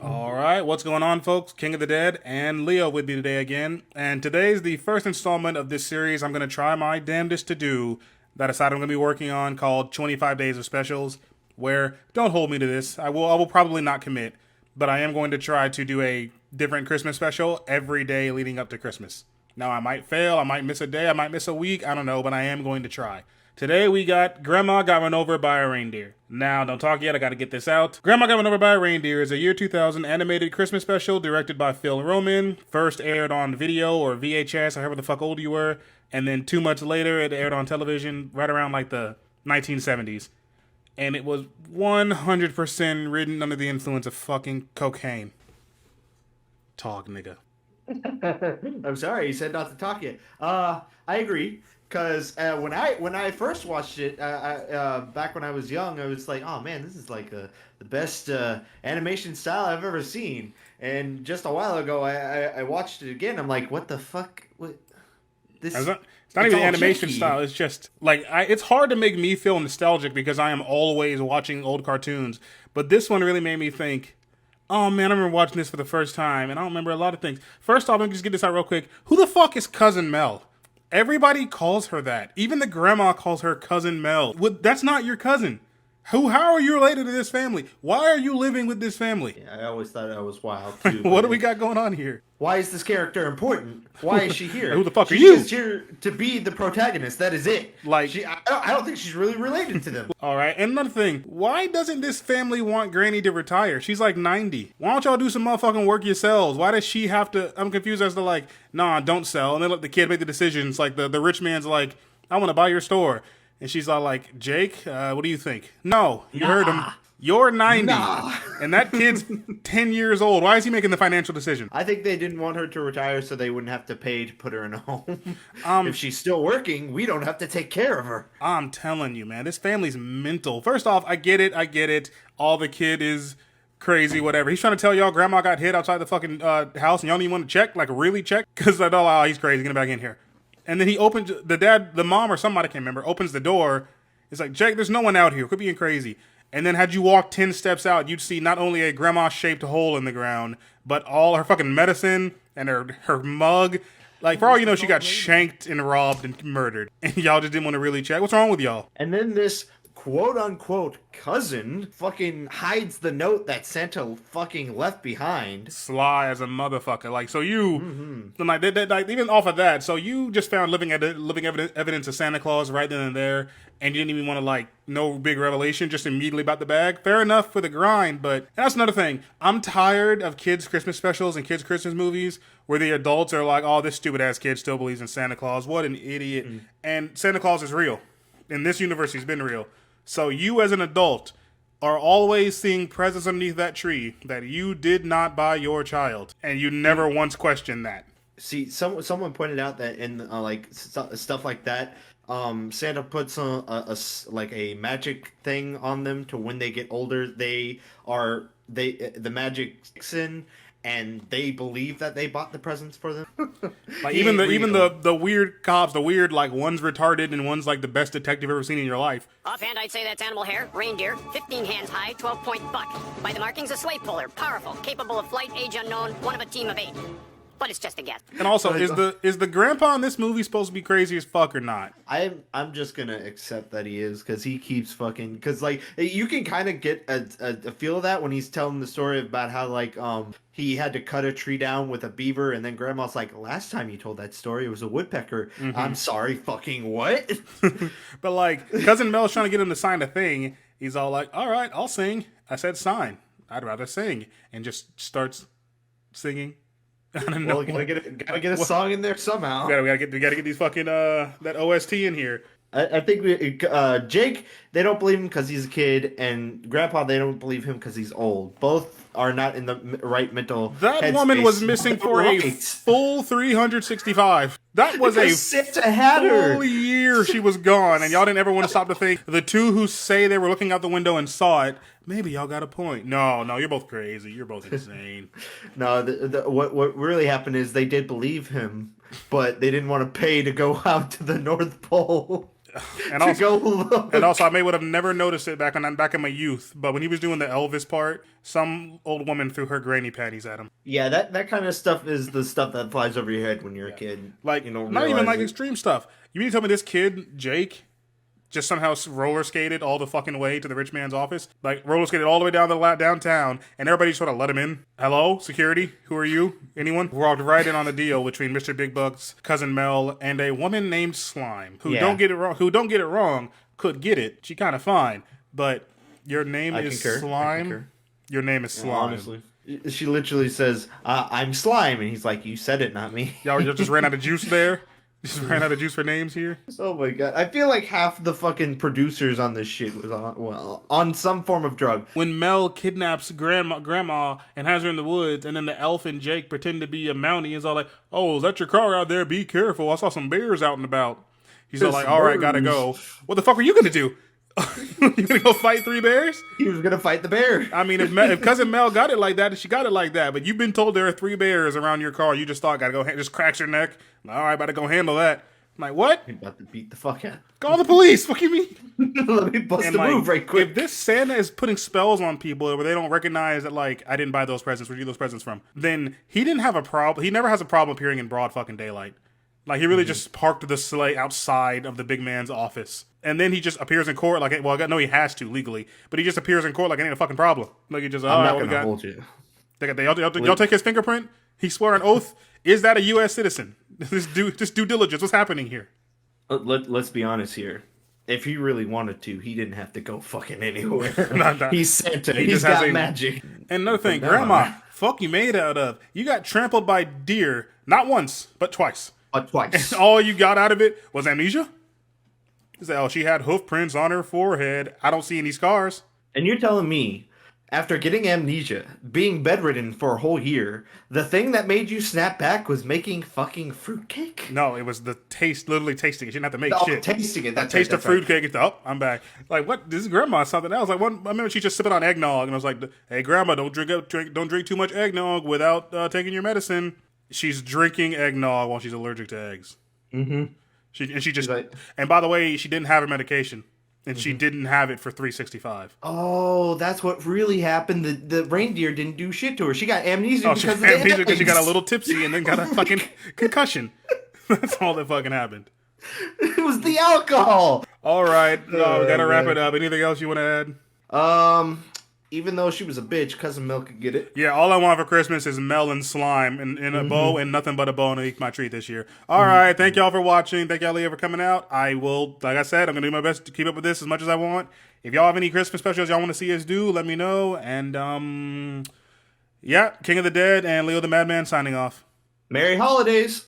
Alright, what's going on, folks? King of the Dead and Leo with me today again. And today's the first installment of this series I'm going to try my damnedest to do that I decided I'm going to be working on called 25 Days of Specials, where, don't hold me to this, I will probably not commit, but I am going to try to do a different Christmas special every day leading up to Christmas. Now, I might fail, I might miss a day, I might miss a week, I don't know, but I am going to try. Today we got Grandma Got Run Over by a Reindeer. Now, don't talk yet, I gotta get this out. Grandma Got Run Over by a Reindeer is a year 2000 animated Christmas special directed by Phil Roman. First aired on video or VHS, however the fuck old you were. And then 2 months later, it aired on television right around like the 1970s. And it was 100% written under the influence of fucking cocaine. Talk, nigga. I'm sorry, you said not to talk yet. I agree. Because when I first watched it, back when I was young, I was like, oh man, this is like the best animation style I've ever seen. And just a while ago, I watched it again. I'm like, what the fuck? What this? It's not even animation style. It's just like it's hard to make me feel nostalgic because I am always watching old cartoons. But this one really made me think. Oh man, I remember watching this for the first time, and I don't remember a lot of things. First off, let me just get this out real quick. Who the fuck is Cousin Mel? Everybody calls her that. Even the grandma calls her Cousin Mel. That's not your cousin. How are you related to this family? Why are you living with this family? Yeah, I always thought that was wild too. What do we got going on here? Why is this character important? Why is she here? Who the fuck are She's you? just here to be the protagonist. That is it. Like, I don't think she's really related to them. All right, and another thing, why doesn't this family want Granny to retire? She's like 90. Why don't y'all do some motherfucking work yourselves? Why does she have to? I'm confused as to like, nah, don't sell, and then let the kid make the decisions. Like the rich man's like, I want to buy your store, and she's all like, Jake, what do you think? No, you heard him. You're 90, and that kid's 10 years old. Why is he making the financial decision? I think they didn't want her to retire so they wouldn't have to pay to put her in a home. If she's still working, we don't have to take care of her. I'm telling you, man, this family's mental. First off, I get it. All the kid is crazy, whatever. He's trying to tell y'all grandma got hit outside the fucking house, and y'all don't even want to check, like really check? Because I know, oh, he's crazy, get him back in here. And then he opens, the mom or somebody, I can't remember, opens the door. It's like, Jake, there's no one out here. Quit being crazy. And then had you walk 10 steps out, you'd see not only a grandma-shaped hole in the ground, but all her fucking medicine and her mug. Like, for all you know, she got shanked and robbed and murdered. And y'all just didn't want to really check. What's wrong with y'all? And then this quote-unquote cousin fucking hides the note that Santa fucking left behind. Sly as a motherfucker. Like, so you, like, even off of that, so you just found living evidence of Santa Claus right then and there, and you didn't even want to, like, no big revelation, just immediately about the bag. Fair enough for the grind, but that's another thing. I'm tired of kids' Christmas specials and kids' Christmas movies where the adults are like, oh, this stupid-ass kid still believes in Santa Claus. What an idiot. And Santa Claus is real. In this universe, he's been real. So you as an adult are always seeing presents underneath that tree that you did not buy your child. And you never once questioned that. See, someone pointed out that in stuff like that, Santa puts like a magic thing on them to when they get older, the magic kicks in. And they believe that they bought the presents for them. Like even the weird cops, the weird like one's retarded and one's like the best detective you've ever seen in your life. Offhand, I'd say that's animal hair, reindeer, 15 hands high, 12-point buck. By the markings, a slave puller, powerful, capable of flight, age unknown, one of a team of 8. But it's just a guess. And also, is the grandpa in this movie supposed to be crazy as fuck or not? I'm just gonna accept that he is because he keeps fucking like you can kind of get a feel of that when he's telling the story about how like he had to cut a tree down with a beaver and then grandma's like, last time you told that story it was a woodpecker. I'm sorry, fucking what? But like cousin Mel's trying to get him to sign a thing. He's all like, all right, I'll sing. I said sign. I'd rather sing, and just starts singing. I don't know. Well, gotta get a song in there somehow. We gotta get these fucking that OST in here. I think Jake, they don't believe him because he's a kid, and Grandpa, they don't believe him because he's old. Both are not in the right mental. That woman was missing for a full 365. That was a full year she was gone, and y'all didn't ever want to stop to think. The two who say they were looking out the window and saw it, maybe y'all got a point. No, you're both crazy. You're both insane. No, what really happened is they did believe him, but they didn't want to pay to go out to the North Pole. And to also, go look. and also, I would have never noticed it back in my youth. But when he was doing the Elvis part, some old woman threw her granny panties at him. Yeah, that kind of stuff is the stuff that flies over your head when you're a kid. Like, you know, not even like realizing- extreme stuff. You mean to tell me this kid, Jake, just somehow roller skated all the fucking way to the rich man's office? Like, roller skated all the way down the downtown, and everybody just sort of let him in. Hello, security? Who are you? Anyone? Walked right in on the deal between Mr. Big Buck's cousin Mel and a woman named Slime, who don't get it wrong, could get it. She kind of fine, but your name is concur. Slime. Your name is Slime. honestly, she literally says, "I'm Slime," and he's like, "You said it, not me." Y'all just ran out of juice there. Just ran out of juice for names here. Oh my god! I feel like half the fucking producers on this shit was on some form of drug. When Mel kidnaps grandma and has her in the woods, and then the elf and Jake pretend to be a Mountie, is all like, "Oh, let your car out there. Be careful. I saw some bears out and about." He's all like, "All right, gotta go." What the fuck are you gonna do? You gonna go fight 3 bears? He was gonna fight the bear. I mean, if cousin Mel got it like that, she got it like that. But you've been told there are 3 bears around your car. You just thought, gotta go, just cracks your neck. All right, about to go handle that. I'm like, what? I'm about to beat the fuck out. Call the police. What do you mean? Let me bust And a move right quick. if this Santa is putting spells on people where they don't recognize that, like, I didn't buy those presents, where you those presents from, then he didn't have a problem. He never has a problem appearing in broad fucking daylight. Like, he really just parked the sleigh outside of the big man's office. And then he just appears in court like, well, I know he has to legally, but he just appears in court like it ain't a fucking problem. Like, he just, I'm not gonna hold you. Y'all take his fingerprint? He swore an oath? Is that a U.S. citizen? Just due diligence. What's happening here? Let's be honest here. If he really wanted to, he didn't have to go fucking anywhere. Nah. He's Santa. He He's just has got a- magic. And another thing, No. Grandma, fuck you made out of? You got trampled by deer, not once, but twice. Twice. All you got out of it was amnesia? He said, oh, she had hoof prints on her forehead. I don't see any scars. And you're telling me, after getting amnesia, being bedridden for a whole year, the thing that made you snap back was making fucking fruitcake? No, it was the taste, literally tasting it. She didn't have to make Oh, shit. tasting it. Taste of fruitcake. It's oh, I'm back. Like, what? This is grandma something else. Like, what? I remember she just sipping on eggnog, and I was like, "Hey, grandma, don't drink too much eggnog without taking your medicine." She's drinking eggnog while she's allergic to eggs. Mm-hmm. She just Like- and by the way, she didn't have her medication, and she didn't have it for 365. Oh, that's what really happened. The reindeer didn't do shit to her. She got amnesia Oh, she because got of the amnesia because she got a eggs. little tipsy and then got a fucking concussion. That's all that fucking happened. It was the alcohol. All right, we gotta wrap man. it up. Anything else you want to add? Even though she was a bitch, Cousin Mel could get it. Yeah, all I want for Christmas is melon slime and a bow and nothing but a bow to eat my treat this year. All right, thank y'all for watching. Thank y'all, Leah, for coming out. I will, like I said, I'm going to do my best to keep up with this as much as I want. If y'all have any Christmas specials y'all want to see us do, let me know. And, yeah, King of the Dead and Leo the Madman signing off. Merry holidays.